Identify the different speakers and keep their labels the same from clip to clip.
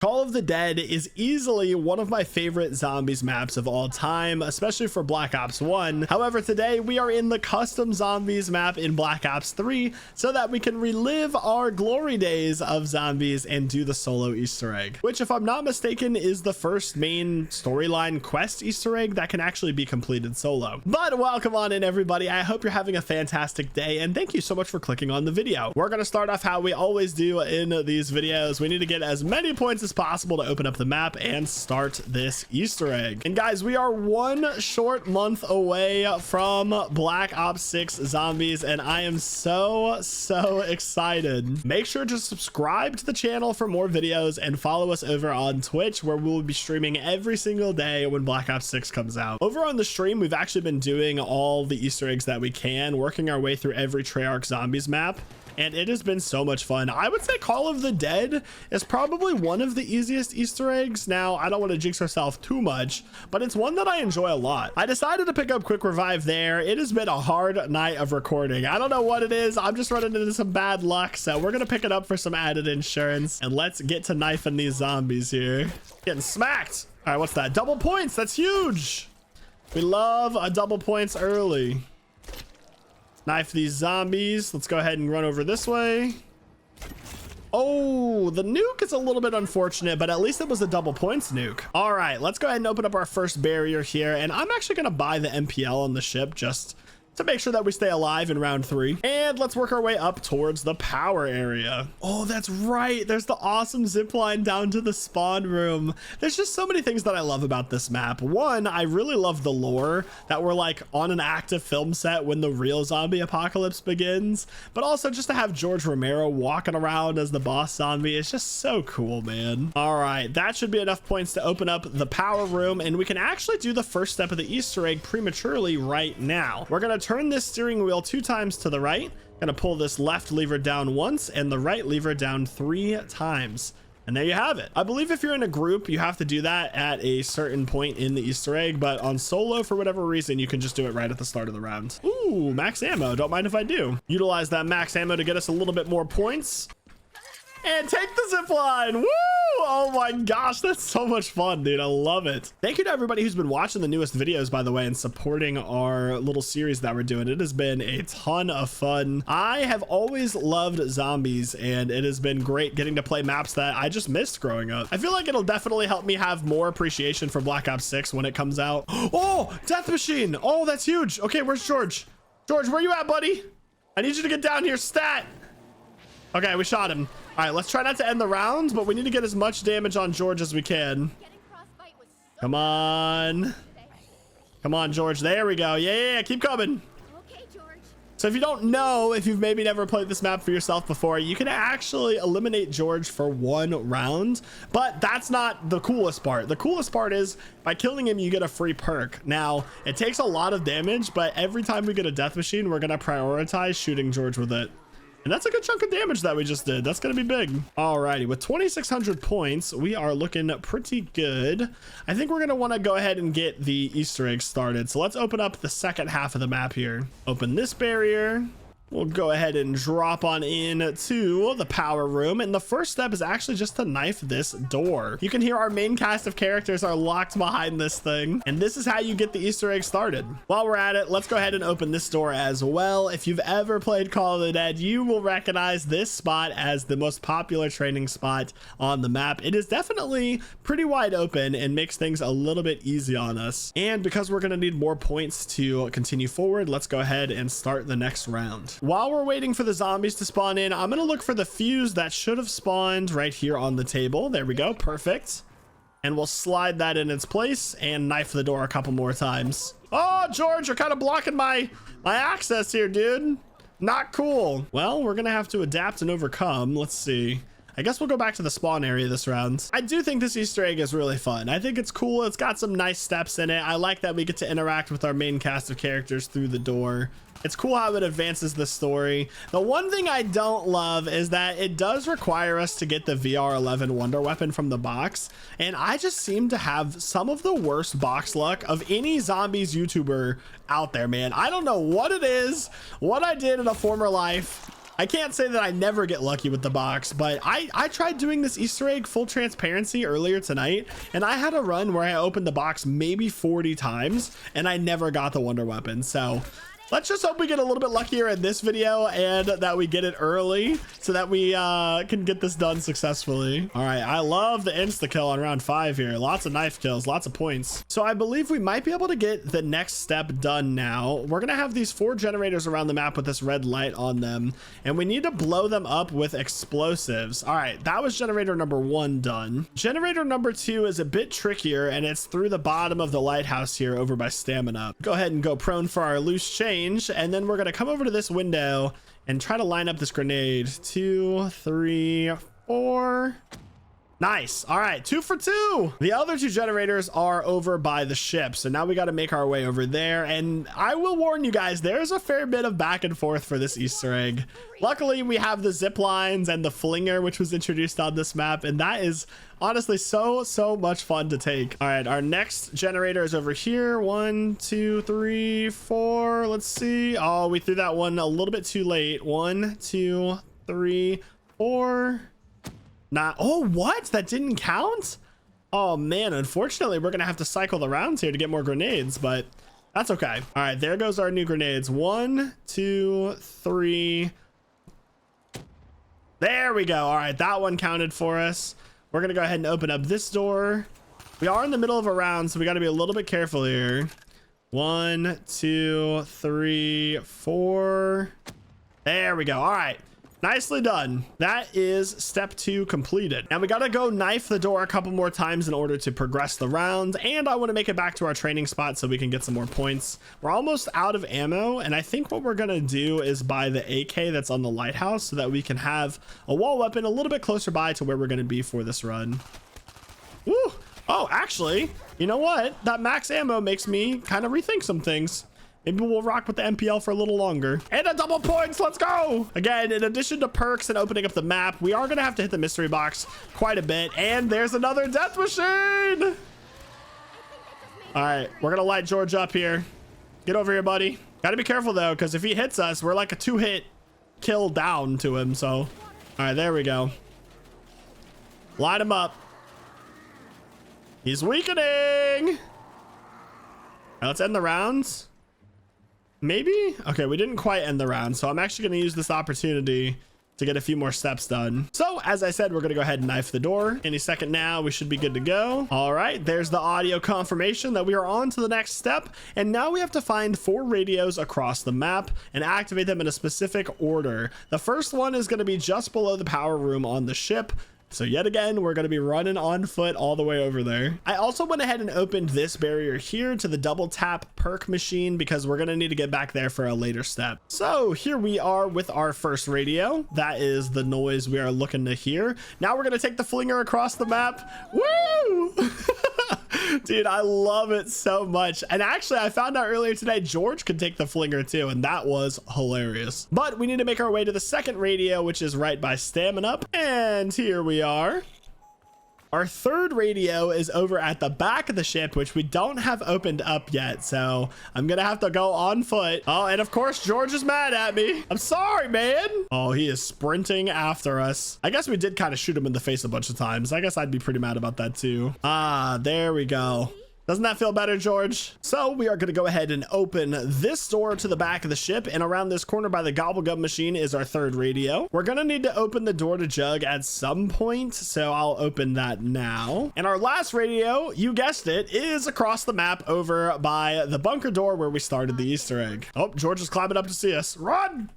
Speaker 1: Call of the Dead is easily one of my favorite zombies maps of all time, especially for Black Ops 1. However, today we are in the custom zombies map in Black Ops 3 so that we can relive our glory days of zombies and do the solo Easter egg, which, if I'm not mistaken, is the first main storyline quest Easter egg that can actually be completed solo. But welcome on in, everybody. I hope you're having a fantastic day, and thank you so much for clicking on the video. We're going to start off how we always do in these videos. We need to get as many points as possible to open up the map and start this Easter egg. And guys, we are one short month away from Black Ops 6 Zombies, and I am so excited. Make sure to subscribe to the channel for more videos and follow us over on Twitch, where we will be streaming every single day when Black Ops 6 comes out. Over on the stream, we've actually been doing all the Easter eggs that we can, working our way through every Treyarch Zombies map, and it has been so much fun. I would say Call of the Dead is probably one of the easiest Easter eggs. Now, I don't want to jinx ourselves too much, but it's one that I enjoy a lot. I decided to pick up Quick Revive there. It has been a hard night of recording. I don't know what it is. I'm just running into some bad luck, so we're gonna pick it up for some added insurance, and let's get to knifing these zombies here. Getting smacked. All right, what's that? Double points. That's huge. We love a double points early. Knife these zombies. Let's go ahead and run over this way. Oh, the nuke is a little bit unfortunate, but at least it was a double points nuke. All right, let's go ahead and open up our first barrier here, and I'm actually going to buy the MPL on the ship just to make sure that we stay alive in round 3. And let's work our way up towards the power area. Oh, that's right. There's the awesome zip line down to the spawn room. There's just so many things that I love about this map. One, I really love the lore that we're like on an active film set when the real zombie apocalypse begins, but also just to have George Romero walking around as the boss zombie is just so cool, man. All right, that should be enough points to open up the power room, and we can actually do the first step of the Easter egg prematurely right now. We're gonna turn this steering wheel 2 times to the right, gonna pull this left lever down once and the right lever down 3 times, and there you have it. I believe if you're in a group, you have to do that at a certain point in the Easter egg, but on solo, for whatever reason, you can just do it right at the start of the round. Ooh, max ammo. Don't mind if I do. Utilize that max ammo to get us a little bit more points. And take the zip line. Woo! Oh my gosh, that's so much fun, dude. I love it. Thank you to everybody who's been watching the newest videos, by the way, and supporting our little series that we're doing. It has been a ton of fun. I have always loved zombies, and it has been great getting to play maps that I just missed growing up. I feel like it'll definitely help me have more appreciation for Black Ops 6 when it comes out. Oh, death machine. Oh, that's huge. Okay, where's George? George, where you at, buddy? I need you to get down here, stat. Okay, we shot him. All right, let's try not to end the round, but we need to get as much damage on George as we can. Come on. Come on, George. There we go. Yeah, keep coming.
Speaker 2: Okay, George.
Speaker 1: So if you don't know, if you've maybe never played this map for yourself before, you can actually eliminate George for 1 round, but that's not the coolest part. The coolest part is by killing him, you get a free perk. Now, it takes a lot of damage, but every time we get a death machine, we're going to prioritize shooting George with it. And that's a good chunk of damage that we just did. That's going to be big. Alrighty, with 2,600 points, we are looking pretty good. I think we're going to want to go ahead and get the Easter egg started. So let's open up the second half of the map here. Open this barrier. We'll go ahead and drop on in to the power room. And the first step is actually just to knife this door. You can hear our main cast of characters are locked behind this thing. And this is how you get the Easter egg started. While we're at it, let's go ahead and open this door as well. If you've ever played Call of the Dead, you will recognize this spot as the most popular training spot on the map. It is definitely pretty wide open and makes things a little bit easy on us. And because we're going to need more points to continue forward, let's go ahead and start the next round. While we're waiting for the zombies to spawn in, I'm going to look for the fuse that should have spawned right here on the table. There we go. Perfect. And we'll slide that in its place and knife the door a couple more times. Oh, George, you're kind of blocking my access here, dude. Not cool. Well, we're going to have to adapt and overcome. Let's see. I guess we'll go back to the spawn area this round. I do think this Easter egg is really fun. I think it's cool. It's got some nice steps in it. I like that we get to interact with our main cast of characters through the door. It's cool how it advances the story. The one thing I don't love is that it does require us to get the VR11 Wonder Weapon from the box. And I just seem to have some of the worst box luck of any zombies YouTuber out there, man. I don't know what it is, what I did in a former life. I can't say that I never get lucky with the box, but I tried doing this Easter egg full transparency earlier tonight, and I had a run where I opened the box maybe 40 times and I never got the wonder weapon. So let's just hope we get a little bit luckier in this video and that we get it early so that we can get this done successfully. All right, I love the insta kill on round 5 here. Lots of knife kills, lots of points. So I believe we might be able to get the next step done now. We're gonna have these 4 generators around the map with this red light on them, and we need to blow them up with explosives. All right, that was generator number 1 done. Generator number 2 is a bit trickier, and it's through the bottom of the lighthouse here over by stamina. Go ahead and go prone for our loose chain, and then we're going to come over to this window and try to line up this grenade. 2, 3, 4. Nice. All right, 2 for 2. The other 2 generators are over by the ship, so now we got to make our way over there. And I will warn you guys, there's a fair bit of back and forth for this Easter egg. Luckily, we have the zip lines and the flinger, which was introduced on this map, and that is honestly so much fun to take. All right, our next generator is over here. 1, 2, 3, 4. Let's see. Oh, we threw that one a little bit too late. 1, 2, 3, 4. Not, oh, what? That didn't count? Oh man, unfortunately we're gonna have to cycle the rounds here to get more grenades, but that's okay. All right, there goes our new grenades. 1, 2, 3. There we go. All right, that one counted for us. We're gonna go ahead and open up this door. We are in the middle of a round, so we got to be a little bit careful here. 1, 2, 3, 4. There we go. All right, nicely done. That is step 2 completed. And we got to go knife the door a couple more times in order to progress the round. And I want to make it back to our training spot so we can get some more points. We're almost out of ammo, and I think what we're going to do is buy the AK that's on the lighthouse so that we can have a wall weapon a little bit closer by to where we're going to be for this run. Woo! Oh, actually, you know what? That max ammo makes me kind of rethink some things. Maybe we'll rock with the MPL for a little longer. And a double points, let's go! Again, in addition to perks and opening up the map, we are gonna have to hit the mystery box quite a bit. And there's another death machine! All right, we're gonna light George up here. Get over here, buddy. Gotta be careful though, because if he hits us, we're like a 2-hit kill down to him, so. All right, there we go. Light him up. He's weakening! Now let's end the rounds. Maybe? Okay, we didn't quite end the round, so I'm actually going to use this opportunity to get a few more steps done. So as I said, we're going to go ahead and knife the door. Any second now, we should be good to go. All right, there's the audio confirmation that we are on to the next step. And now we have to find 4 radios across the map and activate them in a specific order. The first one is going to be just below the power room on the ship. So yet again, we're going to be running on foot all the way over there. I also went ahead and opened this barrier here to the double tap perk machine because we're going to need to get back there for a later step. So here we are with our first radio. That is the noise we are looking to hear. Now we're going to take the flinger across the map. Woo! Dude, I love it so much. And actually, I found out earlier today, George could take the flinger too, and that was hilarious. But we need to make our way to the second radio, which is right by stamina. And here we are. Our third radio is over at the back of the ship, which we don't have opened up yet. So I'm going to have to go on foot. Oh, and of course, George is mad at me. I'm sorry, man. Oh, he is sprinting after us. I guess we did kind of shoot him in the face a bunch of times. I guess I'd be pretty mad about that too. Ah, there we go. Doesn't that feel better, George? So we are going to go ahead and open this door to the back of the ship, and around this corner by the gobblegum machine is our third radio. We're going to need to open the door to Jug at some point, so I'll open that now. And our last radio, you guessed it, is across the map over by the bunker door where we started the Easter egg. Oh, George is climbing up to see us. Run!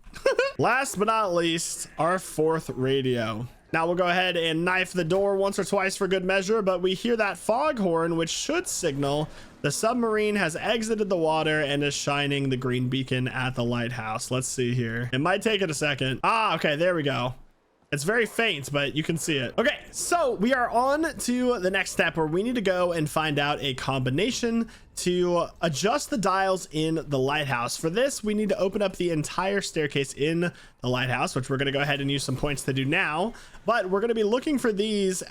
Speaker 1: Last but not least, our fourth radio. Now we'll go ahead and knife the door once or twice for good measure, but we hear that foghorn, which should signal the submarine has exited the water and is shining the green beacon at the lighthouse. Let's see here. It might take it a second. Ah, okay, there we go. It's very faint, but you can see it. Okay, so we are on to the next step where we need to go and find out a combination to adjust the dials in the lighthouse. For this, we need to open up the entire staircase in the lighthouse, which we're going to go ahead and use some points to do now. But we're going to be looking for these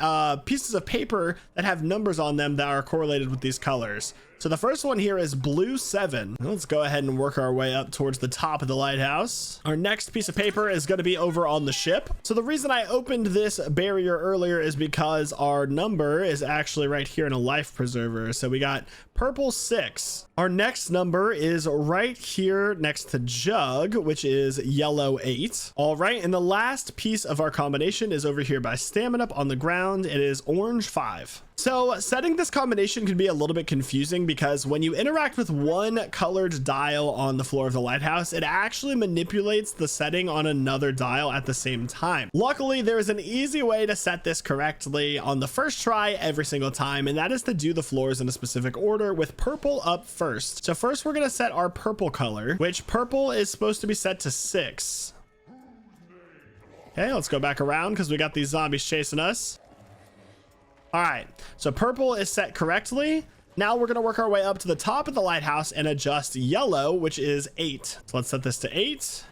Speaker 1: pieces of paper that have numbers on them that are correlated with these colors. So the first one here is blue 7. Let's go ahead and work our way up towards the top of the lighthouse. Our next piece of paper is going to be over on the ship. So the reason I opened this barrier earlier is because our number is actually right here in a life preserver. So we got purple 6. Our next number is right here next to jug, which is yellow 8. All right, and the last piece of our combination is over here by stamina on the ground. It is orange 5. So setting this combination can be a little bit confusing because when you interact with one colored dial on the floor of the lighthouse, it actually manipulates the setting on another dial at the same time. Luckily, there is an easy way to set this correctly on the first try every single time, and that is to do the floors in a specific order with purple up first. So first we're going to set our purple color, which purple is supposed to be set to 6. Okay, let's go back around because we got these zombies chasing us. All right, so purple is set correctly. Now we're gonna work our way up to the top of the lighthouse and adjust yellow, which is 8. So let's set this to 8.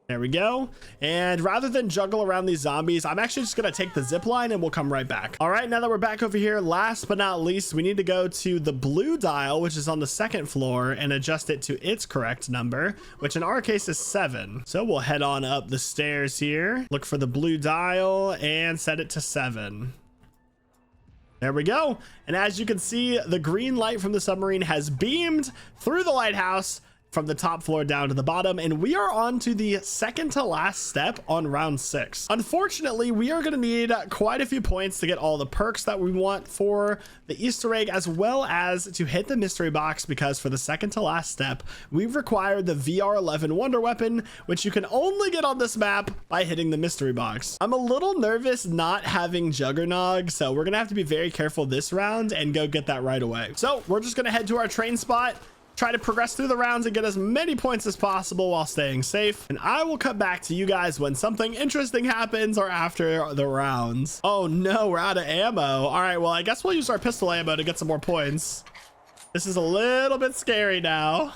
Speaker 1: There we go. And rather than juggle around these zombies, I'm actually just gonna take the zip line and we'll come right back. All right, now that we're back over here, last but not least, we need to go to the blue dial, which is on the second floor, and adjust it to its correct number, which in our case is 7. So we'll head on up the stairs here, look for the blue dial and set it to 7. There we go. And as you can see, the green light from the submarine has beamed through the lighthouse from the top floor down to the bottom, and we are on to the second to last step on round 6. Unfortunately, we are going to need quite a few points to get all the perks that we want for the Easter egg, as well as to hit the mystery box, because for the second to last step, we've required the VR11 wonder weapon, which you can only get on this map by hitting the mystery box. I'm a little nervous not having Juggernog, so we're going to have to be very careful this round and go get that right away. So we're just going to head to our train spot, try to progress through the rounds and get as many points as possible while staying safe. And I will cut back to you guys when something interesting happens or after the rounds. Oh no, we're out of ammo. All right, well, I guess we'll use our pistol ammo to get some more points. This is a little bit scary now.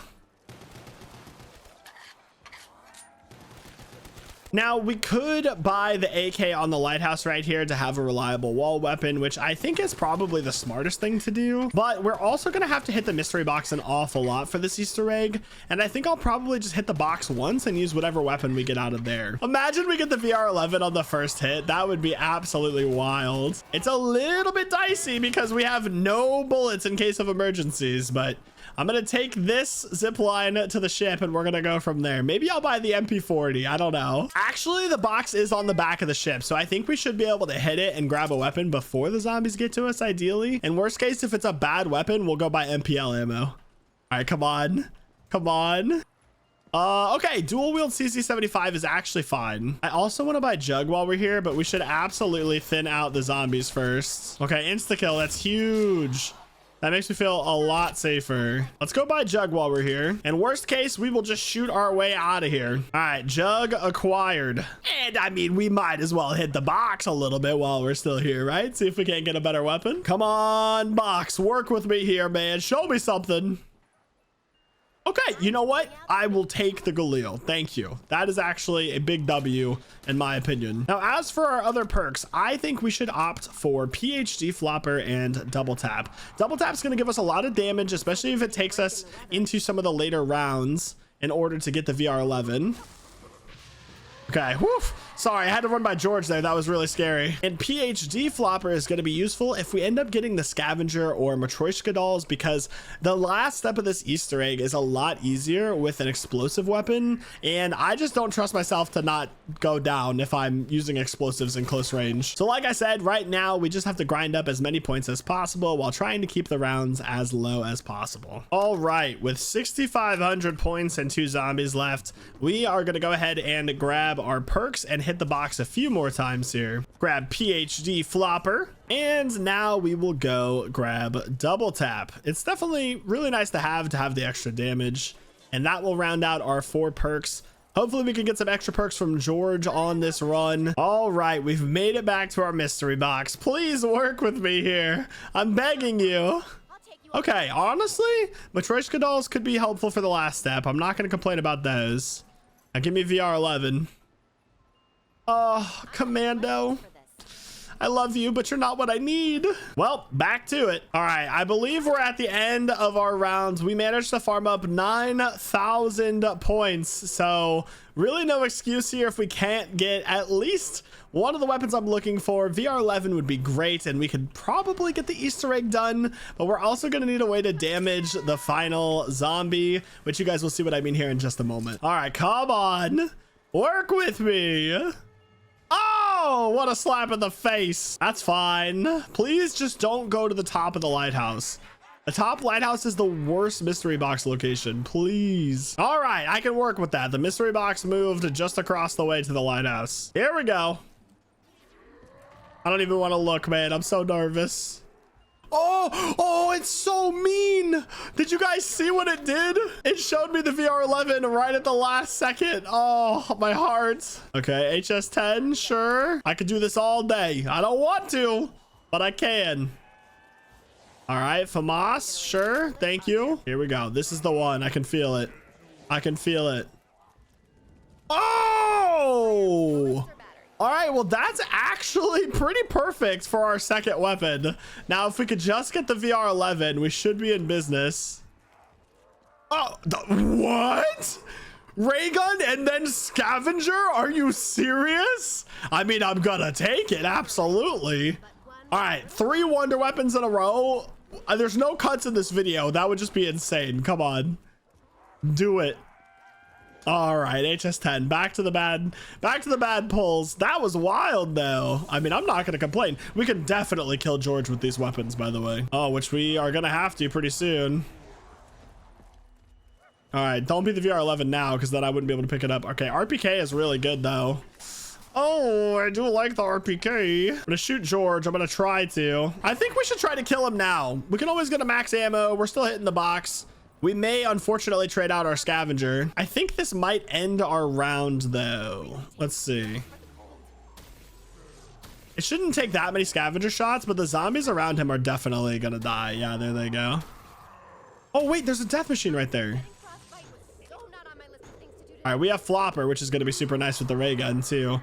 Speaker 1: Now, we could buy the AK on the lighthouse right here to have a reliable wall weapon, which I think is probably the smartest thing to do. But we're also going to have to hit the mystery box an awful lot for this Easter egg. And I think I'll probably just hit the box once and use whatever weapon we get out of there. Imagine we get the VR11 on the first hit. That would be absolutely wild. It's a little bit dicey because we have no bullets in case of emergencies, but I'm going to take this zip line to the ship and we're going to go from there. Maybe I'll buy the MP40. I don't know. Actually, the box is on the back of the ship, so I think we should be able to hit it and grab a weapon before the zombies get to us, ideally. In worst case, if it's a bad weapon, we'll go buy MPL ammo. All right, come on. Come on. Okay, dual wield CC75 is actually fine. I also want to buy Jug while we're here, but we should absolutely thin out the zombies first. Okay, insta-kill. That's huge. That makes me feel a lot safer. Let's go buy Jug while we're here. And worst case, we will just shoot our way out of here. All right, Jug acquired. And I mean, we might as well hit the box a little bit while we're still here, right? See if we can't get a better weapon. Come on, box. Work with me here, man. Show me something. Okay, you know what? I will take the Galil. Thank you. That is actually a big W in my opinion. Now, as for our other perks, I think we should opt for PhD Flopper and Double Tap. Double Tap's going to give us a lot of damage, especially if it takes us into some of the later rounds in order to get the VR11. Okay, whew. Sorry, I had to run by George there. That was really scary. And PhD Flopper is going to be useful if we end up getting the Scavenger or Matryoshka dolls, because the last step of this Easter egg is a lot easier with an explosive weapon. And I just don't trust myself to not go down if I'm using explosives in close range. So like I said, right now, we just have to grind up as many points as possible while trying to keep the rounds as low as possible. All right, with 6,500 points and 2 zombies left, we are going to go ahead and grab our perks and hit the box a few more times here. Grab PhD Flopper, and now we will go grab Double Tap. It's definitely really nice to have the extra damage, and that will round out our 4 perks. Hopefully we can get some extra perks from George on this run. All right, we've made it back to our mystery box. Please work with me here. I'm begging you. Okay, honestly, Matryoshka dolls could be helpful for the last step. I'm not going to complain about those. Now give me VR11. Oh, Commando. I love you, but you're not what I need. Well, back to it. All right, I believe we're at the end of our rounds. We managed to farm up 9,000 points. So really no excuse here if we can't get at least one of the weapons I'm looking for. VR11 would be great, and we could probably get the Easter egg done, but we're also going to need a way to damage the final zombie, which you guys will see what I mean here in just a moment. All right, come on. Work with me. Oh, what a slap in the face. That's fine. Please just don't go to the top of the lighthouse. The top lighthouse is the worst mystery box location. Please. All right, I can work with that. The mystery box moved just across the way to the lighthouse. Here we go. I don't even want to look, man. I'm so nervous. Oh, it's so mean. Did you guys see what it did? It showed me the VR11 right at the last second. Oh, my heart. Okay, HS10, sure. I could do this all day. I don't want to, but I can. All right, FAMAS, sure. Thank you. Here we go. This is the one. I can feel it. I can feel it. Oh! All right, well, that's actually pretty perfect for our second weapon. Now, if we could just get the VR11, we should be in business. Oh, what? Ray gun and then scavenger? Are you serious? I mean, I'm gonna take it, absolutely. All right, 3 wonder weapons in a row. There's no cuts in this video. That would just be insane. Come on, do it. All right, HS10, back to the bad pulls. That was wild though. I mean, I'm not gonna complain. We can definitely kill George with these weapons, by the way. Oh, which we are gonna have to pretty soon. All right, don't be the VR11 now, because then I wouldn't be able to pick it up. Okay, RPK is really good though. Oh, I do like the RPK. I'm gonna shoot George. I'm gonna try to. I think we should try to kill him now. We can always get a max ammo. We're still hitting the box. We may unfortunately trade out our scavenger. I think this might end our round though. Let's see. It shouldn't take that many scavenger shots, but the zombies around him are definitely gonna die. Yeah, there they go. Oh wait, there's a death machine right there. All right, we have Flopper, which is gonna be super nice with the ray gun too.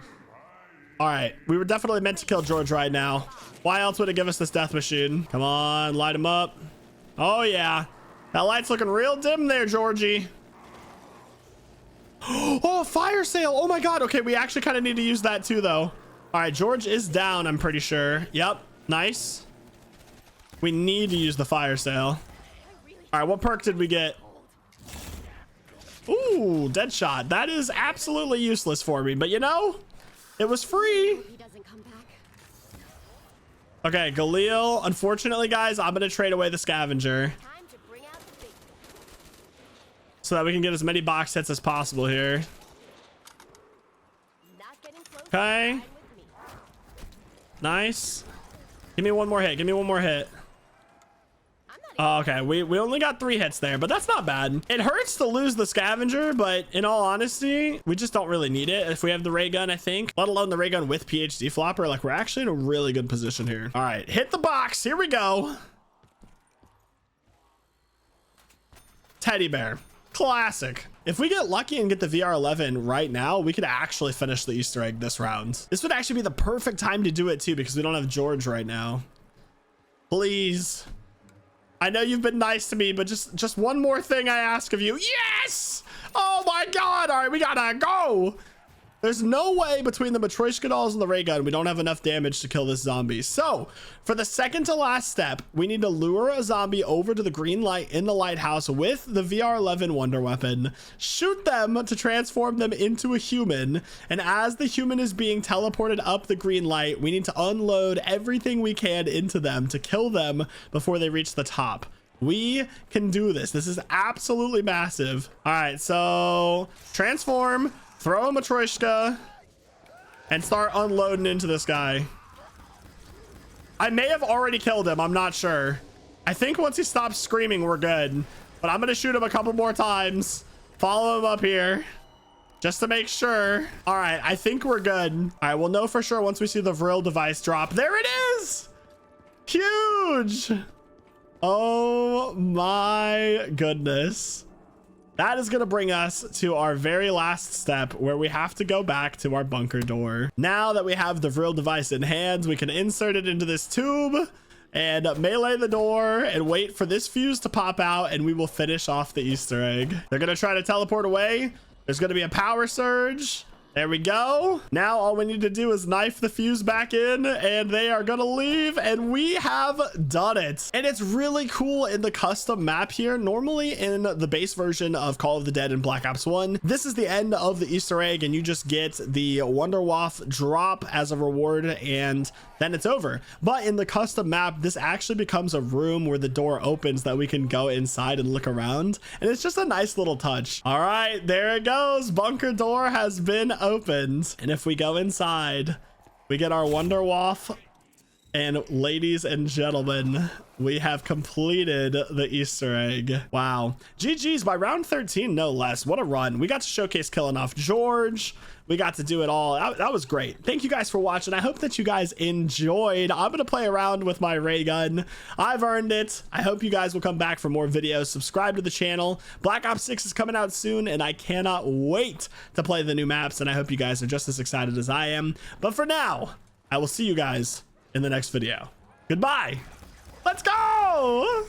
Speaker 1: All right, we were definitely meant to kill George right now. Why else would it give us this death machine? Come on, light him up. Oh yeah. That light's looking real dim there, Georgie. Oh, fire sale. Oh my God. Okay, we actually kind of need to use that too, though. All right, George is down, I'm pretty sure. Yep, nice. We need to use the fire sale. All right, what perk did we get? Ooh, dead shot. That is absolutely useless for me, but you know, it was free. Okay, Galil. Unfortunately, guys, I'm going to trade away the scavenger so that we can get as many box hits as possible here. Okay. Nice. Give me one more hit. Give me one more hit. Oh, okay, we only got 3 hits there, but that's not bad. It hurts to lose the scavenger, but in all honesty, we just don't really need it if we have the ray gun, I think. Let alone the ray gun with PhD flopper. Like, we're actually in a really good position here. All right, hit the box. Here we go. Teddy bear. Classic. If we get lucky and get the VR11 right now, we could actually finish the Easter egg this round. This would actually be the perfect time to do it too, because we don't have George right now. Please. I know you've been nice to me, but just one more thing I ask of you. Yes! Oh my God. All right, we gotta go. There's no way between the Matryoshka dolls and the ray gun we don't have enough damage to kill this zombie. So for the second to last step, we need to lure a zombie over to the green light in the lighthouse with the VR11 wonder weapon, shoot them to transform them into a human. And as the human is being teleported up the green light, we need to unload everything we can into them to kill them before they reach the top. We can do this. This is absolutely massive. All right, so transform. Throw a Matryoshka and start unloading into this guy. I may have already killed him. I'm not sure. I think once he stops screaming, we're good. But I'm going to shoot him a couple more times. Follow him up here just to make sure. All right, I think we're good. All right, we'll know for sure once we see the Vril device drop. There it is. Huge. Oh my goodness. that is going to bring us to our very last step where we have to go back to our bunker door. Now that we have the Vril device in hand, we can insert it into this tube and melee the door and wait for this fuse to pop out, and we will finish off the Easter egg. They're going to try to teleport away. There's going to be a power surge. There we go. Now all we need to do is knife the fuse back in, and they are gonna leave, and we have done it. And it's really cool in the custom map here. Normally in the base version of Call of the Dead and Black Ops 1, this is the end of the Easter egg, and you just get the Wonder Waff drop as a reward, and then it's over. But in the custom map, this actually becomes a room where the door opens that we can go inside and look around, and it's just a nice little touch. All right, there it goes. Bunker door has been opened, and if we go inside, we get our Wonder Waff, and ladies and gentlemen, we have completed the Easter egg. Wow. GG's by round 13, no less. What a run. We got to showcase killing off George. We got to do it all. That was great. Thank you guys for watching. I hope that you guys enjoyed. I'm going to play around with my ray gun. I've earned it. I hope you guys will come back for more videos. Subscribe to the channel. Black Ops 6 is coming out soon, and I cannot wait to play the new maps, and I hope you guys are just as excited as I am. But for now, I will see you guys in the next video. Goodbye. Let's go.